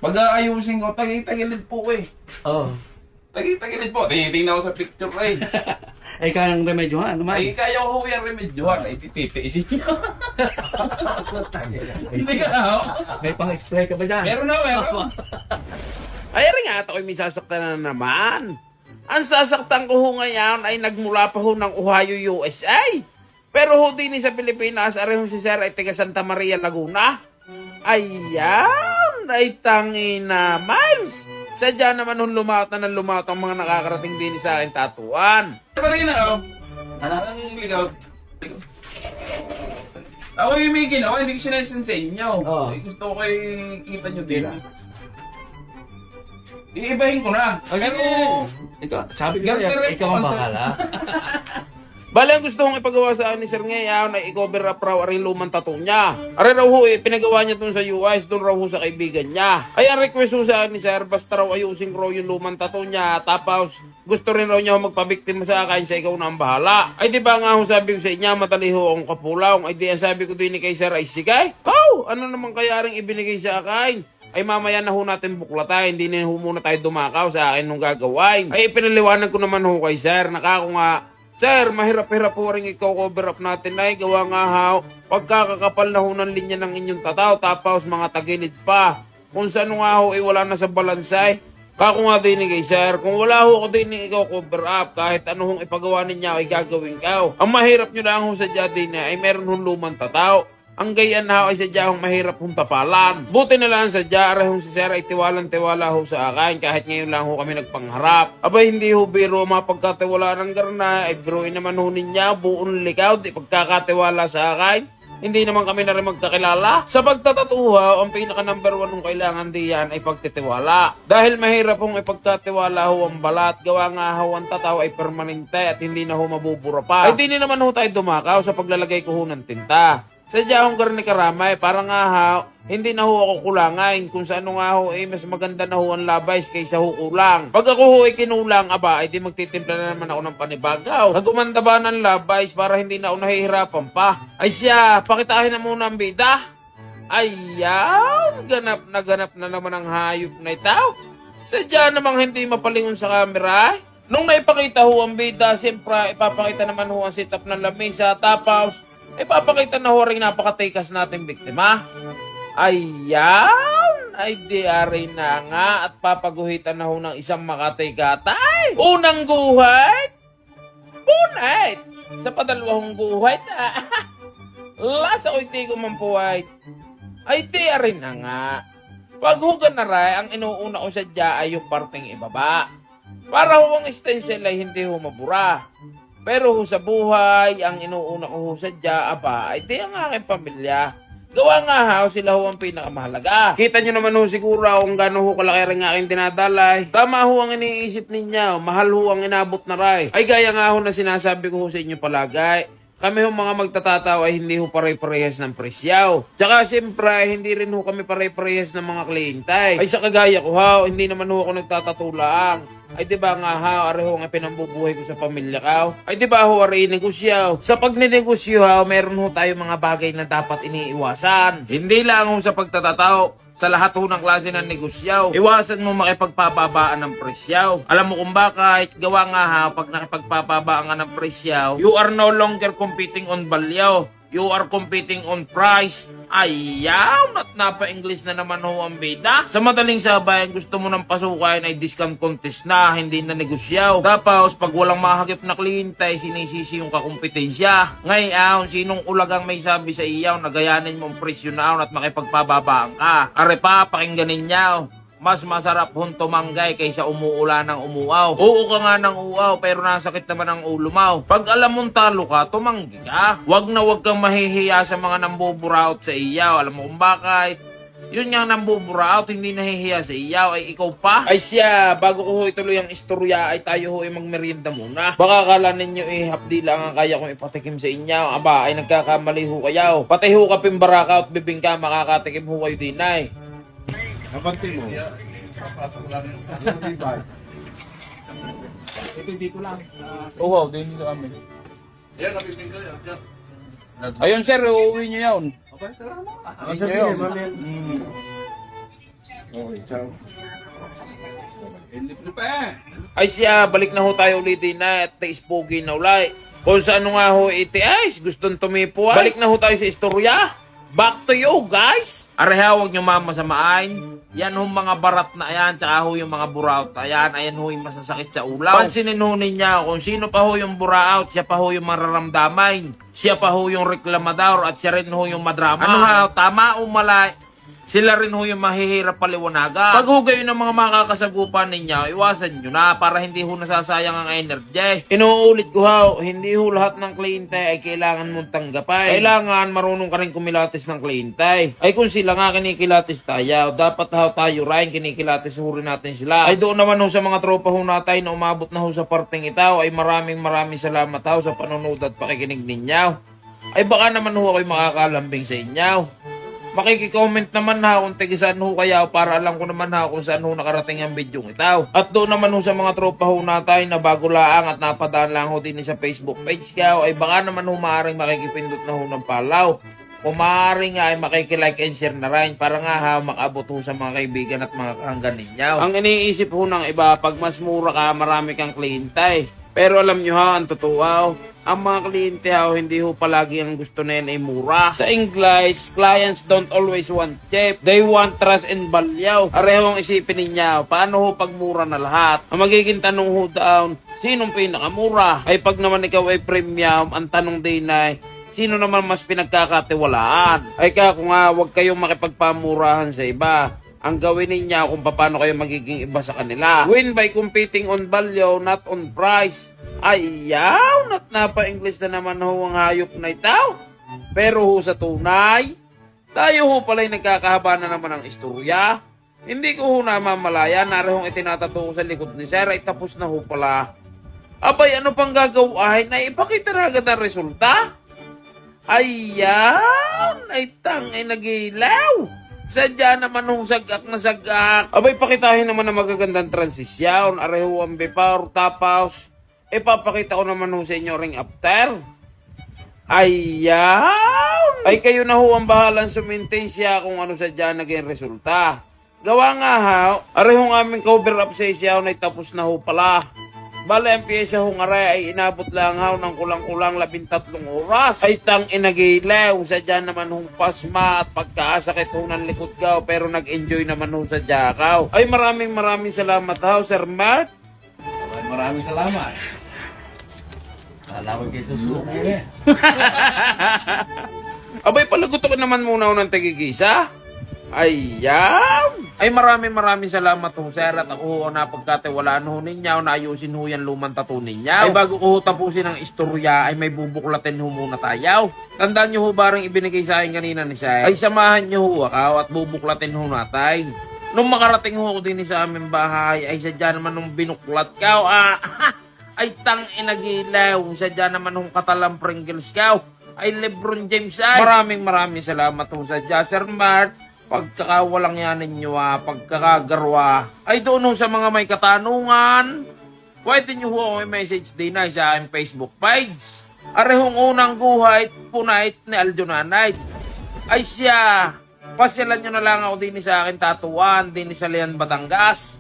Pag-aayusin ko, tagilid po eh. Oo. Tagilid po. Tinitingnan ko sa picture eh. Ay, kayang remedyohan naman. Ay, kaya ko yung remedyohan. Ay, tititiisin niyo. Hindi ka na ako. May pang-spray ka ba dyan? Meron na, meron. Ay, rin nga ito may sasaktan na naman. Ang sasaktan ko ho ngayon ay nagmula pa ho ng Ohio, USA. Pero ho din sa Pilipinas, arehong si Sir ay taga Santa Maria, Laguna. Ayan, ay tangina, Miles. Sadya naman nung lumaot na ng lumaot ang mga nakakarating din sa akin tatuan. Sabi rin ako. Ano? Anong ligaw? Ako yung may ginawa, hindi ko sinasend sa inyo. Oo. Ay, gusto ko kayo kita nyo din. Iibahin ko na. O sige. Ikaw, sabi ko sa'yo, ikaw ang bakala. Bale, ang gusto kong ipagawa sa akin ni Sir ngayon ay i-cover up raw ang lumang tattoo niya. Ari raw ho, pinagawa niya dun sa US, dun raw ho sa kaibigan niya. Ay, ang request ho sa akin ni Sir, basta raw ayusin raw yung lumang tattoo niya. Tapos, gusto rin raw niya ho magpabiktima sa akin sa ikaw na ang bahala. Ay, di ba nga ho sabi ko sa inyo, matali ho akong kapulaw. Ay, di ang sabi ko din ni kay Sir ay sigay. Ano naman kaya rin ibinigay sa akin? Ay mamaya na ho natin buklatan, hindi na ho muna tayo dumakaw sa akin nung gagawin. Ay, pinaliwanag ko naman ho kay Sir, nakako nga, Sir, mahirap-hirap po rin ikaw cover up natin ay gawa nga haw. Pagkakakapal na ho ng linya ng inyong tataw, tapos mga tagilid pa. Kung saan nga ho, wala na sa balansay. Kako nga din kay Sir, kung wala ho ko din ikaw cover up, kahit ano hong ipagawa ninyo ay gagawin ka. Ang mahirap nyo lang ho sa dyan ay meron hong lumang tataw. Ang gayan na ay sadya hong mahirap hong tapalan. Buti na lang sadya, arehong si Sir ay tiwalang-tiwala ho sa akin kahit ngayon lang ho kami nagpangharap. Abay hindi ho biro mapagkatiwala ng garna, ay biruin naman ho ninya, buong likaw, di pagkakatiwala sa akin. Hindi naman kami na rin magkakilala. Sa pagtatatuha, ang pinaka number 1 ng kailangan diyan ay pagtitiwala. Dahil mahirap hong ipagkatiwala ho ang balat, gawa nga ho ang tataw ay permanente at hindi na ho mabubura pa. Ay di naman ho tayo dumakaw sa paglalagay ko ho ng tinta. Sadya akong garni karamay, para nga ha, hindi na ho ako kulangain kung sa ano nga ho, mas maganda na ho ang labays kaysa ho kulang. Pag ako ho kinulang, aba, ay di magtitimpla na naman ako ng panibagaw. Nagumanda ba ng labays para hindi na ako nahihirapan pa? Ay siya, pakitahin na muna ang bida. Ayan, ganap na naman ang hayop na itaw. Sadya namang hindi mapalingon sa camera. Nung naipakita ho ang bida, siyempre ipapakita naman ho ang setup ng lamesa, tapos ipapakita na ho rin napakatikas nating biktima. Ayan! Ay diari na nga at papaguhitan na ho ng isang makatay-katay. Unang guhit, punit. Sa padalawang guhit, lasa ko'y tigo mampuwait. Ay diari na nga. Paghugan na rin, ang inuuna ko sadya ay yung parting ibaba. Para ho ang stencil ay hindi ho mabura. Pero ho sa buhay, ang inuuna ko ho sadya, aba, ay di ang aking pamilya. Gawa nga ha, sila ho ang pinakamahalaga. Kita nyo naman ho siguro kung gano'n ho kalaki rin aking dinadalay. Tama ho ang iniisip ninyo, mahal ho ang inabot na ray. Ay gaya nga ho na sinasabi ko ho sa inyo palagay. Kami ho mga magtatataw ay hindi ho pare-parehas ng presyaw. Tsaka siyempre, hindi rin ho kami pare-parehas ng mga kliyentay. Ay sa kagaya ko ha, hindi naman ho ako nagtatatulang. Ay di ba nga ha, areho nga pinambubuhay ko sa pamilya ko. Ay di ba ho, areho negosyo. Sa pagnenegosyo ha, meron ho tayo mga bagay na dapat iniiwasan. Hindi lang ho sa pagtatataw. Sa lahat ho ng klase ng negosyo, iwasan mo makipagpapabaan ng presyaw. Alam mo kung bakit, gawa nga ha, pag nakipagpapabaan ka ng presyaw, you are no longer competing on value. You are competing on price. Ayaw, at napa-English na naman ho ang bida. Sa madaling sabayan, gusto mo ng pasukan ay discount contest na, hindi na negosyaw. Tapos, pag walang mahagip na kliyente, sinisisi yung kakumpetensya. Ngayon, sinong ulagang may sabi sa iyaw, nagayanin mong presyo na at makipagpababaan ka. Arepa, pakinggan ninyo. Mas masarap hong tumanggay kaysa umuula ng umuaw. Oo ka nga ng uaw, pero nasakit naman ang ulo mo. Pag alam mong talo ka, tumanggi ka. Wag na wag kang mahihiya sa mga nambuburaot sa iyaw. Alam mo kung bakit? Yun nga nambuburaot, hindi nahihiya sa iyaw, ay ikaw pa. Ay siya, bago ko ho ituloy ang istorya, ay tayo ho ay magmerienda muna. Baka kala ninyo hapdi lang ang kaya kong ipatikim sa inyo. Aba, ay nagkakamali ho kayo. Pati ho ka pimbaraka at bibingka, makakatikim ho kayo din ay. Napanti mo. Ito dito lang. Oo, din sa amin. Yan, napipin ka yan. Ayun sir, uuwi nyo yun. Okay, salamat. Sige, Okay, ciao. Libre pa eh. Ay siya, balik na ho tayo ulit din na at taispogi na ulay. Kung sa ano nga ho iti guys, gustong tumipo ay. Balik na ho tayo sa istorya. Back to you guys. Areha, huwag nyo mamasamain. Yan ho mga barat na yan, tsaka ho yung mga buraot. Ayan ho yung masasakit sa ulaw. Pansinin ho ninyo, kung sino pa ho yung buraot, siya pa ho yung mararamdaman. Siya pa ho yung reklamador at siya rin ho yung madrama. Ano ha, tama o mali? Sila rin ho yung mahihirap paliwanagan. Pag ho kayo ng mga makakasagupan ninyo, iwasan nyo na para hindi ho nasasayang ang energy. Inuulit ko ho, hindi ho lahat ng kliyente ay kailangan mong tanggapin. Kailangan marunong ka rin kumilatis ng kliyente. Ay kung sila nga kinikilatis tayo, dapat ho tayo rin kinikilatis ho rin natin sila. Ay doon naman ho sa mga tropa ho natin na umabot na ho sa parteng itaw, ay maraming salamat ho sa panonood at pakikinig ninyo. Ay baka naman ho ako'y makakalambing sa inyo. Makikicomment naman ha kung tigisaan ho kaya para alam ko naman ha kung saan ho nakarating ang video itaw. At doon naman ho sa mga tropa ho natin na bago laang at napadaan lang ho din sa Facebook page kayo ay baka naman ho maaaring makikipindot na ho ng palaw. Kung maaari nga ay makikilike and share na rin para nga ha makabot ho sa mga kaibigan at mga kahanggan ninyo. Ang iniisip ho ng iba, pag mas mura ka, marami kang kliyente. Pero alam nyo ha, ang totoo ang mga kliyente ha, hindi ho palagi ang gusto na yan ay mura. Sa English, clients don't always want cheap. They want trust and value. Arehong isipin ninyo, paano ho pag mura na lahat? Ang magiging tanong ho down, sinong pinakamura? Ay pag naman ikaw ay premium, ang tanong din ay, sino naman mas pinagkakatiwalaan? Ay kaya kung nga, huwag kayong makipagpamurahan sa iba. Ang gawin ninyo kung paano kayo magiging iba sa kanila. Win by competing on value, not on price. Ay, yaw! Napa-English na naman ho ang hayop na itaw. Pero ho sa tunay, tayo ho pala'y nagkakahaba na naman ang istorya. Hindi ko ho namamalaya, narihong itinatato ko sa likod ni Sir, ay tapos na ho pala. Abay, ano pang gagawin? Ay, ipakita na agad ang resulta? Ay, yaw! Ay, tangay nagilaw! Sadya naman hong sagak na sagak. Abay, pakitahin naman na magagandang transisyon. Areho ang before, tapos, ipapakita ko naman ho sa inyo ring after. Ayaw! Ay, kayo na ho ang bahalang sumintain siya kung ano sadya naging resulta. Gawa nga ha, arehong aming cover up sa isyaw na tapos na ho pala. Bale, ang piyesa hong aray ay inabot lang haw ng kulang-kulang 13 oras. Ay tang inagilaw, sadya naman hong pasma at pagkasakit ho ng likod gaw, pero nag-enjoy naman ho sadya kaw. Ay maraming salamat haw, Sir Mark. Maraming salamat. Alawag kayo susuko eh. Abay, palagutok naman muna ho ng tigigisa. Ayan! Ay maraming salamat ho, Sir. At ako ho napagkatiwalaan ho ninyo, naayusin ho yan lumang tattoo ninyo. Ay bago ko ho tapusin ang istorya, ay may bubuklatin ho muna tayo. Tandaan nyo ho barang ibinigay sa akin kanina ni Sir. Ay samahan nyo ho ako at bubuklatin ho natin. Nung makarating ho ko din sa aming bahay, ay sadya naman nung binuklat ka. Ay tang inagilaw, sadya naman nung katalang Pringles ka. Ay Lebron James ay. Maraming salamat ho sadya, Sir Mark. Pagkakawalang yan ninyo pagkakagarwa, ay doon ho sa mga may katanungan, pwede nyo ho i-message din na sa aking Facebook page. Arehong unang guhit, punait ni Aljonanite. Ay siya, pasyalan nyo na lang ako din sa akin tatuan, din sa Leon, Batangas.